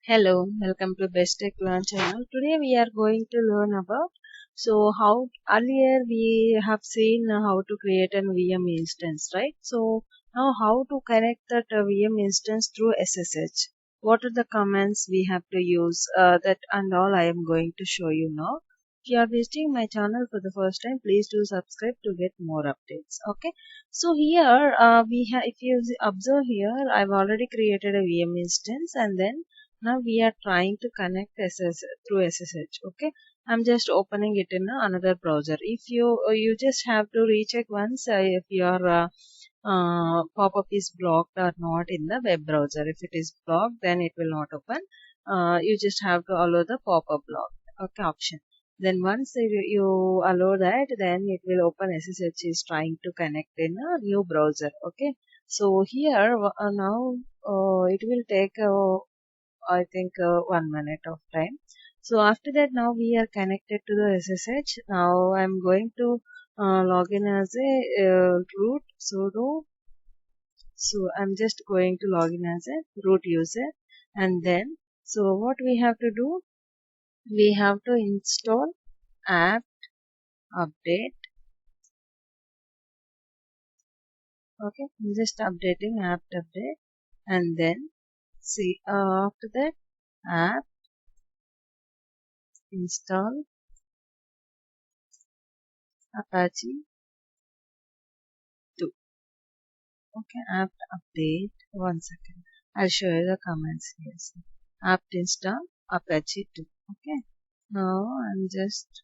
Hello, welcome to BestTechLearn channel. Today we are going to learn about how earlier we have seen how to create an VM instance, right? So now how to connect that VM instance through SSH. What are the commands we have to use? That and all I am going to show you now. If you are visiting my channel for the first time, please do subscribe to get more updates. Okay. So here we have, if you observe here, I've already created a VM instance and then now we are trying to connect through SSH. Okay, I'm just opening it in another browser. If you just have to recheck once if your pop-up is blocked or not in the web browser. If it is blocked, then it will not open. You just have to allow the pop-up block option. Then once you allow that, then it will open SSH is trying to connect in a new browser. Okay, so here now it will take I think 1 minute of time. So after that, now we are connected to the SSH. Now I'm going to log in as a root sudo. So I'm just going to log in as a root user, and then what we have to do, we have to install apt update. Okay, I'm just updating apt update, and then see after that apt install Apache 2. Okay, apt update. 1 second. I'll show you the comments here. So, apt install Apache 2. Okay. Now I'm just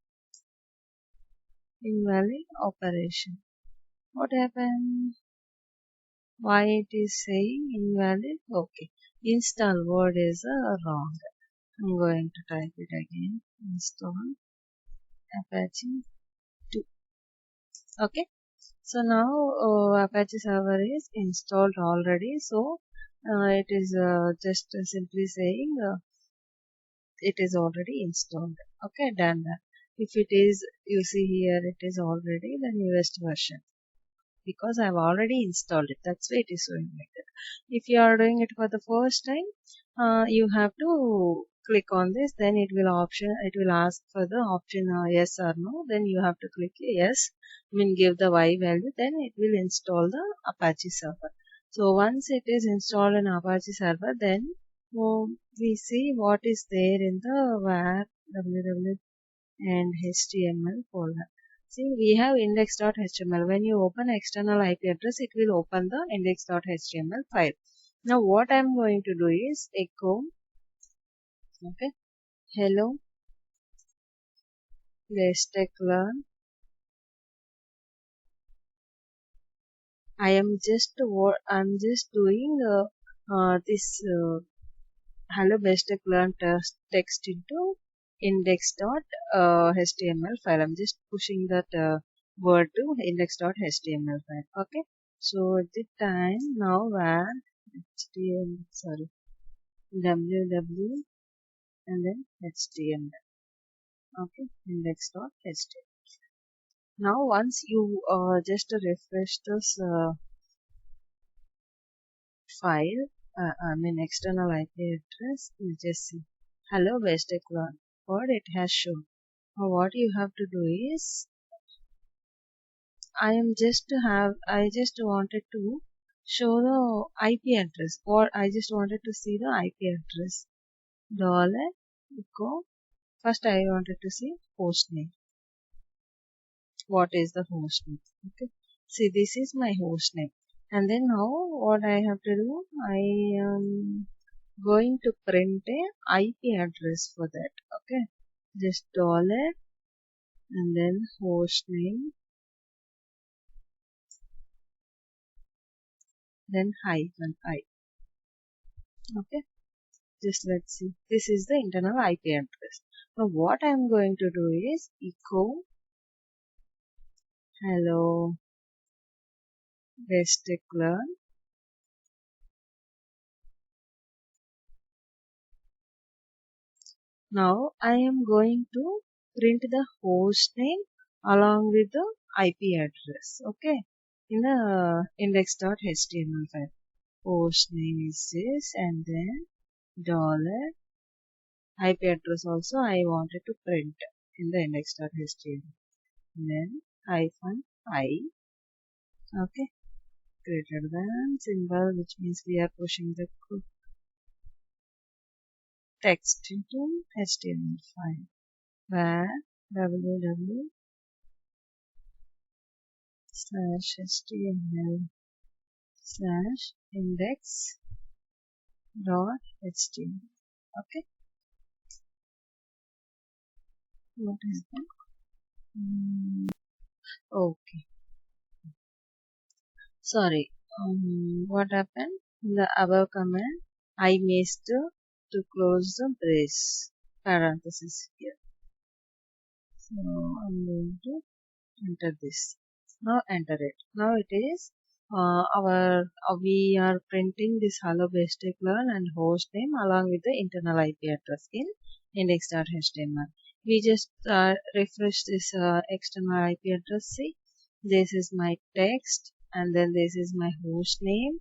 invalid operation. What happened? Why it is saying invalid? Okay. Install word is wrong. I'm going to type it again. Install Apache 2. Okay. So now Apache server is installed already. So it is just simply saying it is already installed. Okay, done that. If it is, you see here, it is already the newest version because I've already installed it. That's why it is showing like that. If you are doing it for the first time, you have to click on this. Then it will ask for the option yes or no. Then you have to click yes. I mean, give the Y value. Then it will install the Apache server. So once it is installed in Apache server, then we see what is there in the var www and html folder. See, we have index.html. When you open external IP address, it will open the index.html file. Now, what I'm going to do is echo, okay, hello, BestTechLearn. I'm just doing this hello BestTechLearn text into index.html file. I'm just pushing that word to index.html file. Okay. So at the time now where www and then html. Okay, index.html. Now once you just refresh this file, I mean external IP address, you just see hello BestTechLearn. What it has shown. Now what you have to do is I just wanted to show the IP address, or I just wanted to see the IP address. Dollar echo. First I wanted to see host name. What is the host name? Okay. See, this is my host name. And then now what I have to do, I am going to print a IP address for that. Okay. Just dollar and then host name, then hyphen I. Okay. Just let's see. This is the internal IP address. Now what I am going to do is echo hello BestTechLearn. Now I am going to print the host name along with the IP address. Okay, in the index.html file. Host name is this, and then dollar IP address also I wanted to print in the index.html. Then hyphen I, okay, greater than symbol, which means we are pushing the text into HTML file, where www slash html slash index dot html. Okay, what is that? Okay, sorry. What happened? In the above command, I missed to close the brace parenthesis here. So I'm going to enter this. Now enter it. Now it is we are printing this hello BestTechLearn and host name along with the internal IP address in index.html. We just refresh this external IP address. See, this is my text and then this is my host name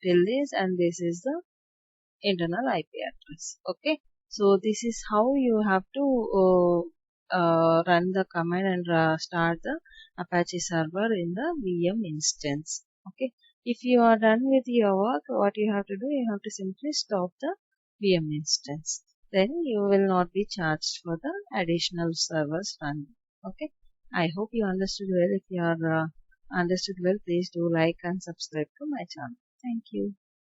till this, and this is the internal IP address. Okay, so this is how you have to run the command and start the Apache server in the VM instance. Okay, if you are done with your work, what you have to do, you have to simply stop the VM instance. Then you will not be charged for the additional servers run. Okay, I hope you understood well. If you are understood well, please do like and subscribe to my channel. Thank you.